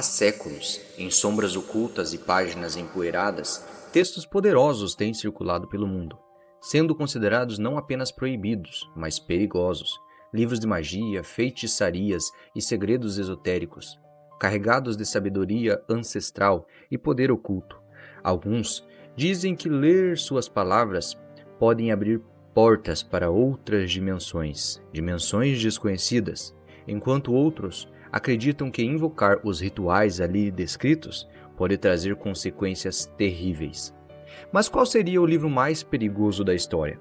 Há séculos, em sombras ocultas e páginas empoeiradas, textos poderosos têm circulado pelo mundo, sendo considerados não apenas proibidos, mas perigosos. Livros de magia, feitiçarias e segredos esotéricos, carregados de sabedoria ancestral e poder oculto. Alguns dizem que ler suas palavras podem abrir portas para outras dimensões desconhecidas, enquanto outros acreditam que invocar os rituais ali descritos pode trazer consequências terríveis. Mas qual seria o livro mais perigoso da história?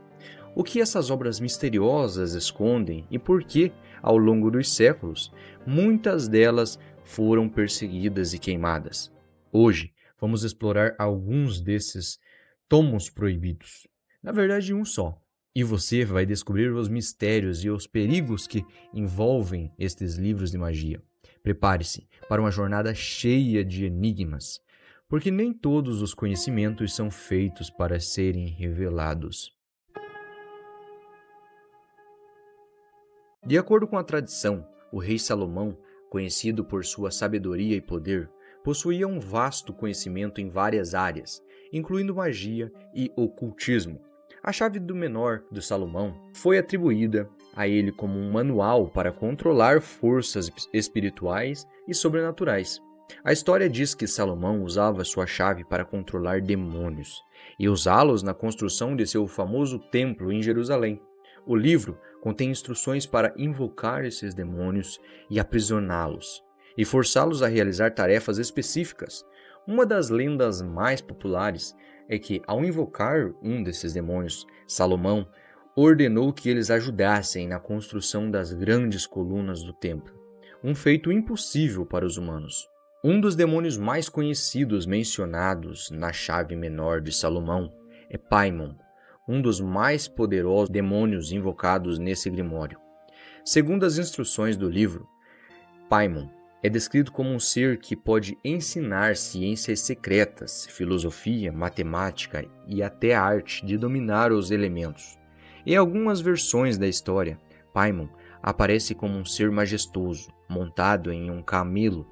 O que essas obras misteriosas escondem e por que, ao longo dos séculos, muitas delas foram perseguidas e queimadas? Hoje, vamos explorar alguns desses tomos proibidos. Na verdade, um só. E você vai descobrir os mistérios e os perigos que envolvem estes livros de magia. Prepare-se para uma jornada cheia de enigmas, porque nem todos os conhecimentos são feitos para serem revelados. De acordo com a tradição, o rei Salomão, conhecido por sua sabedoria e poder, possuía um vasto conhecimento em várias áreas, incluindo magia e ocultismo. A chave do menor de Salomão foi atribuída a ele como um manual para controlar forças espirituais e sobrenaturais. A história diz que Salomão usava sua chave para controlar demônios e usá-los na construção de seu famoso templo em Jerusalém. O livro contém instruções para invocar esses demônios e aprisioná-los, e forçá-los a realizar tarefas específicas. Uma das lendas mais populares é que, ao invocar um desses demônios, Salomão ordenou que eles ajudassem na construção das grandes colunas do templo, um feito impossível para os humanos. Um dos demônios mais conhecidos mencionados na chave menor de Salomão é Paimon, um dos mais poderosos demônios invocados nesse grimório. Segundo as instruções do livro, Paimon é descrito como um ser que pode ensinar ciências secretas, filosofia, matemática e até a arte de dominar os elementos. Em algumas versões da história, Paimon aparece como um ser majestoso, montado em um camelo,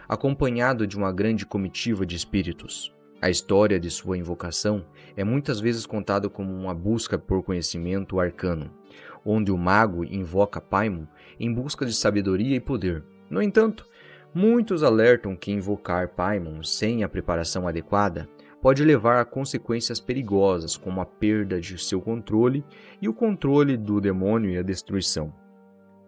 acompanhado de uma grande comitiva de espíritos. A história de sua invocação é muitas vezes contada como uma busca por conhecimento arcano, onde o mago invoca Paimon em busca de sabedoria e poder. No entanto, muitos alertam que invocar Paimon sem a preparação adequada pode levar a consequências perigosas, como a perda de seu controle e o controle do demônio e a destruição.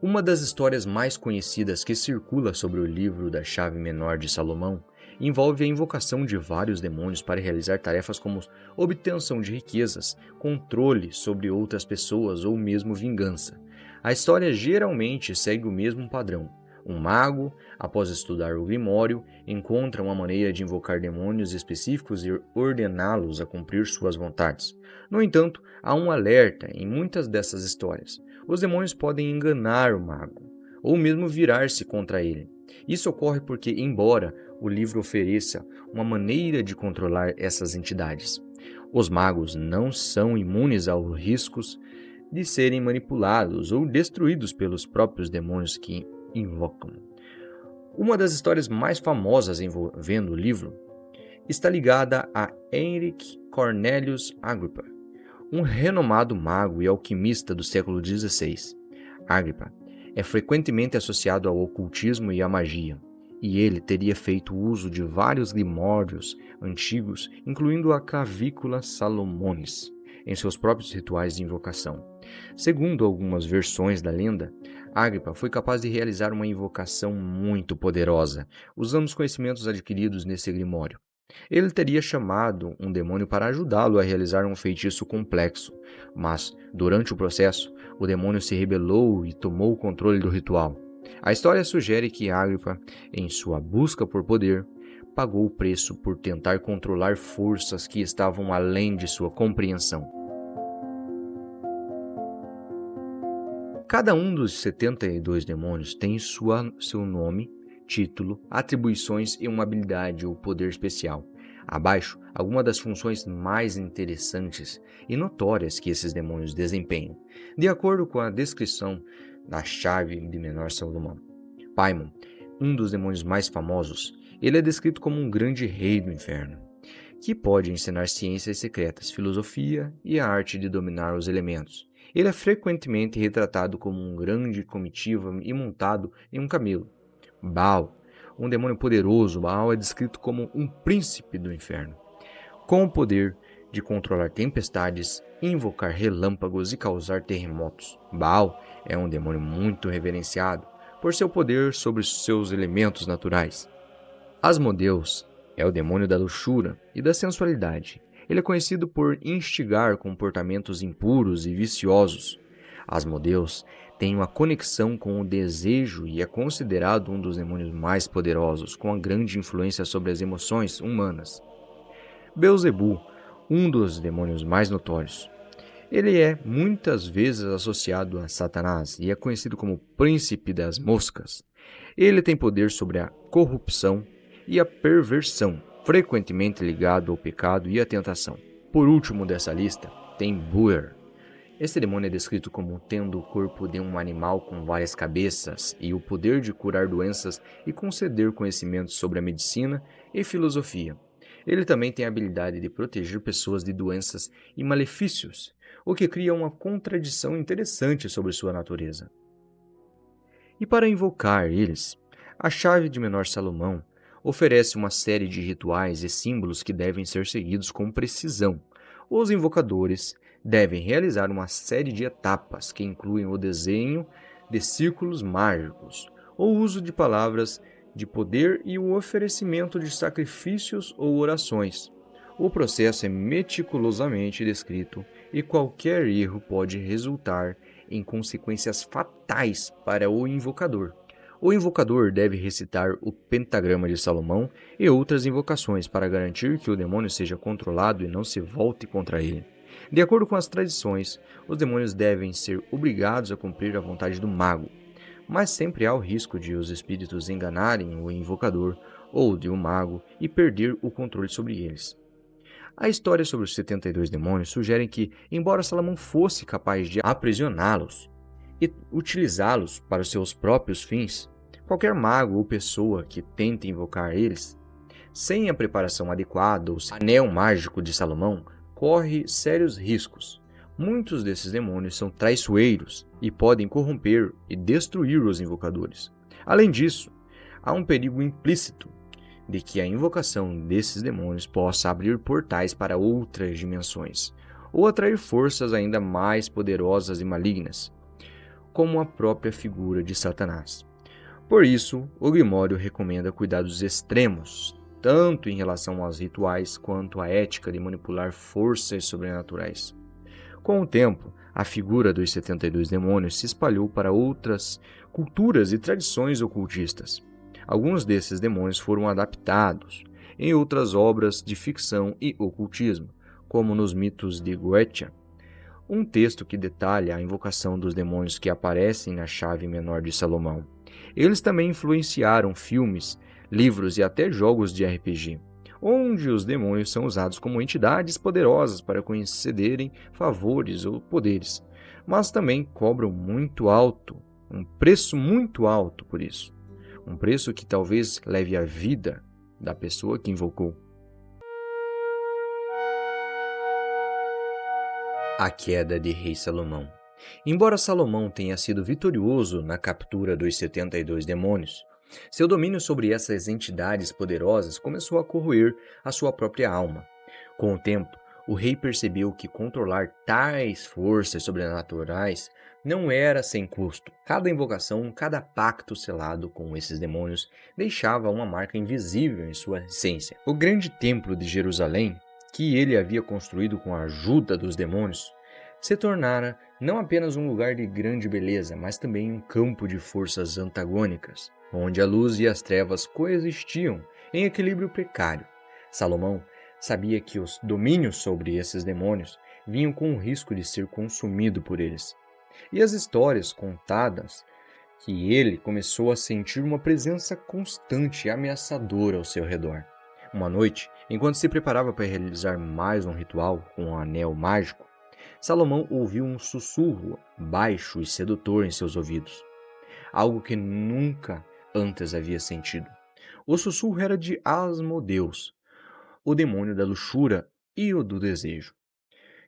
Uma das histórias mais conhecidas que circula sobre o livro da chave menor de Salomão envolve a invocação de vários demônios para realizar tarefas como obtenção de riquezas, controle sobre outras pessoas ou mesmo vingança. A história geralmente segue o mesmo padrão. Um mago, após estudar o Grimório, encontra uma maneira de invocar demônios específicos e ordená-los a cumprir suas vontades. No entanto, há um alerta em muitas dessas histórias. Os demônios podem enganar o mago, ou mesmo virar-se contra ele. Isso ocorre porque, embora o livro ofereça uma maneira de controlar essas entidades, os magos não são imunes aos riscos de serem manipulados ou destruídos pelos próprios demônios que invocam. Uma das histórias mais famosas envolvendo o livro está ligada a Henrik Cornelius Agrippa, um renomado mago e alquimista do século XVI. Agrippa é frequentemente associado ao ocultismo e à magia, e ele teria feito uso de vários grimórios antigos, incluindo a Clavícula Salomonis, em seus próprios rituais de invocação. Segundo algumas versões da lenda, Agrippa foi capaz de realizar uma invocação muito poderosa, usando os conhecimentos adquiridos nesse grimório. Ele teria chamado um demônio para ajudá-lo a realizar um feitiço complexo, mas, durante o processo, o demônio se rebelou e tomou o controle do ritual. A história sugere que Agrippa, em sua busca por poder, pagou o preço por tentar controlar forças que estavam além de sua compreensão. Cada um dos 72 demônios tem seu nome, título, atribuições e uma habilidade ou poder especial. Abaixo, algumas das funções mais interessantes e notórias que esses demônios desempenham, de acordo com a descrição da chave de menor Salomão. Paimon, um dos demônios mais famosos, Ele é descrito como um grande rei do inferno, que pode ensinar ciências secretas, filosofia e a arte de dominar os elementos. Ele é frequentemente retratado como um grande comitiva e montado em um camelo. Baal, um demônio poderoso, Baal é descrito como um príncipe do inferno, com o poder de controlar tempestades, invocar relâmpagos e causar terremotos. Baal é um demônio muito reverenciado por seu poder sobre seus elementos naturais. Asmodeus é o demônio da luxúria e da sensualidade. Ele é conhecido por instigar comportamentos impuros e viciosos. Asmodeus tem uma conexão com o desejo e é considerado um dos demônios mais poderosos, com uma grande influência sobre as emoções humanas. Beelzebu, um dos demônios mais notórios. Ele é muitas vezes associado a Satanás e é conhecido como Príncipe das Moscas. Ele tem poder sobre a corrupção e a perversão, frequentemente ligado ao pecado e à tentação. Por último dessa lista, tem Buer. Este demônio é descrito como tendo o corpo de um animal com várias cabeças e o poder de curar doenças e conceder conhecimentos sobre a medicina e filosofia. Ele também tem a habilidade de proteger pessoas de doenças e malefícios, o que cria uma contradição interessante sobre sua natureza. E para invocar eles, a chave de Menor Salomão oferece uma série de rituais e símbolos que devem ser seguidos com precisão. Os invocadores devem realizar uma série de etapas que incluem o desenho de círculos mágicos, o uso de palavras de poder e o oferecimento de sacrifícios ou orações. O processo é meticulosamente descrito e qualquer erro pode resultar em consequências fatais para o invocador. O invocador deve recitar o pentagrama de Salomão e outras invocações para garantir que o demônio seja controlado e não se volte contra ele. De acordo com as tradições, os demônios devem ser obrigados a cumprir a vontade do mago, mas sempre há o risco de os espíritos enganarem o invocador ou de um mago e perder o controle sobre eles. A história sobre os 72 demônios sugere que, embora Salomão fosse capaz de aprisioná-los e utilizá-los para os seus próprios fins, qualquer mago ou pessoa que tente invocar eles, sem a preparação adequada ou anel mágico de Salomão, corre sérios riscos. Muitos desses demônios são traiçoeiros e podem corromper e destruir os invocadores. Além disso, há um perigo implícito de que a invocação desses demônios possa abrir portais para outras dimensões, ou atrair forças ainda mais poderosas e malignas, como a própria figura de Satanás. Por isso, o Grimório recomenda cuidados extremos, tanto em relação aos rituais quanto à ética de manipular forças sobrenaturais. Com o tempo, a figura dos 72 demônios se espalhou para outras culturas e tradições ocultistas. Alguns desses demônios foram adaptados em outras obras de ficção e ocultismo, como nos mitos de Goetia, um texto que detalha a invocação dos demônios que aparecem na chave menor de Salomão. Eles também influenciaram filmes, livros e até jogos de RPG, onde os demônios são usados como entidades poderosas para concederem favores ou poderes, mas também cobram muito alto, um preço muito alto por isso. Um preço que talvez leve a vida da pessoa que invocou. A queda de Rei Salomão. Embora Salomão tenha sido vitorioso na captura dos 72 demônios, seu domínio sobre essas entidades poderosas começou a corroer a sua própria alma. Com o tempo, o rei percebeu que controlar tais forças sobrenaturais não era sem custo. Cada invocação, cada pacto selado com esses demônios deixava uma marca invisível em sua essência. O grande templo de Jerusalém, que ele havia construído com a ajuda dos demônios, se tornara não apenas um lugar de grande beleza, mas também um campo de forças antagônicas, onde a luz e as trevas coexistiam em equilíbrio precário. Salomão sabia que os domínios sobre esses demônios vinham com o risco de ser consumido por eles. E as histórias contadas que ele começou a sentir uma presença constante e ameaçadora ao seu redor. Uma noite, enquanto se preparava para realizar mais um ritual com um anel mágico, Salomão ouviu um sussurro baixo e sedutor em seus ouvidos, algo que nunca antes havia sentido. O sussurro era de Asmodeus, o demônio da luxúria e o do desejo,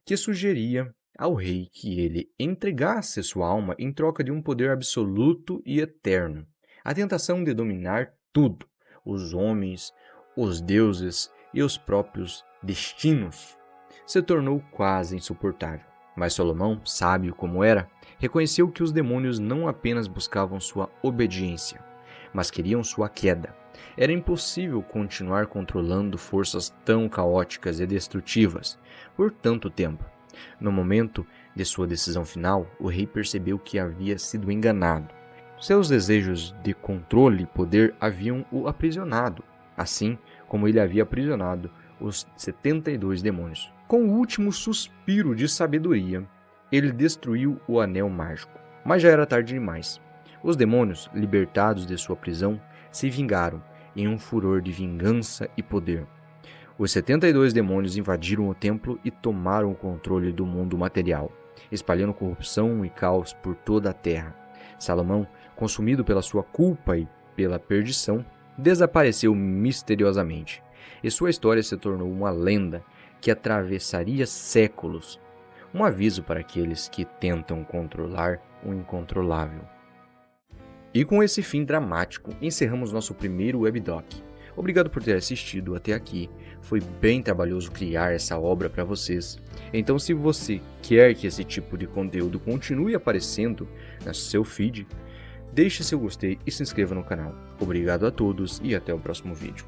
que sugeria ao rei que ele entregasse sua alma em troca de um poder absoluto e eterno. A tentação de dominar tudo, os homens, os deuses e os próprios destinos, se tornou quase insuportável. Mas Salomão, sábio como era, reconheceu que os demônios não apenas buscavam sua obediência, mas queriam sua queda. Era impossível continuar controlando forças tão caóticas e destrutivas por tanto tempo. No momento de sua decisão final, o rei percebeu que havia sido enganado. Seus desejos de controle e poder haviam o aprisionado, assim como ele havia aprisionado os 72 demônios. Com o último suspiro de sabedoria, ele destruiu o anel mágico. Mas já era tarde demais. Os demônios, libertados de sua prisão, se vingaram em um furor de vingança e poder. Os 72 demônios invadiram o templo e tomaram o controle do mundo material, espalhando corrupção e caos por toda a terra. Salomão, consumido pela sua culpa e pela perdição, desapareceu misteriosamente, e sua história se tornou uma lenda que atravessaria séculos, um aviso para aqueles que tentam controlar o incontrolável. E com esse fim dramático, encerramos nosso primeiro webdoc. Obrigado por ter assistido até aqui. Foi bem trabalhoso criar essa obra para vocês. Então, se você quer que esse tipo de conteúdo continue aparecendo no seu feed, deixe seu gostei e se inscreva no canal. Obrigado a todos e até o próximo vídeo.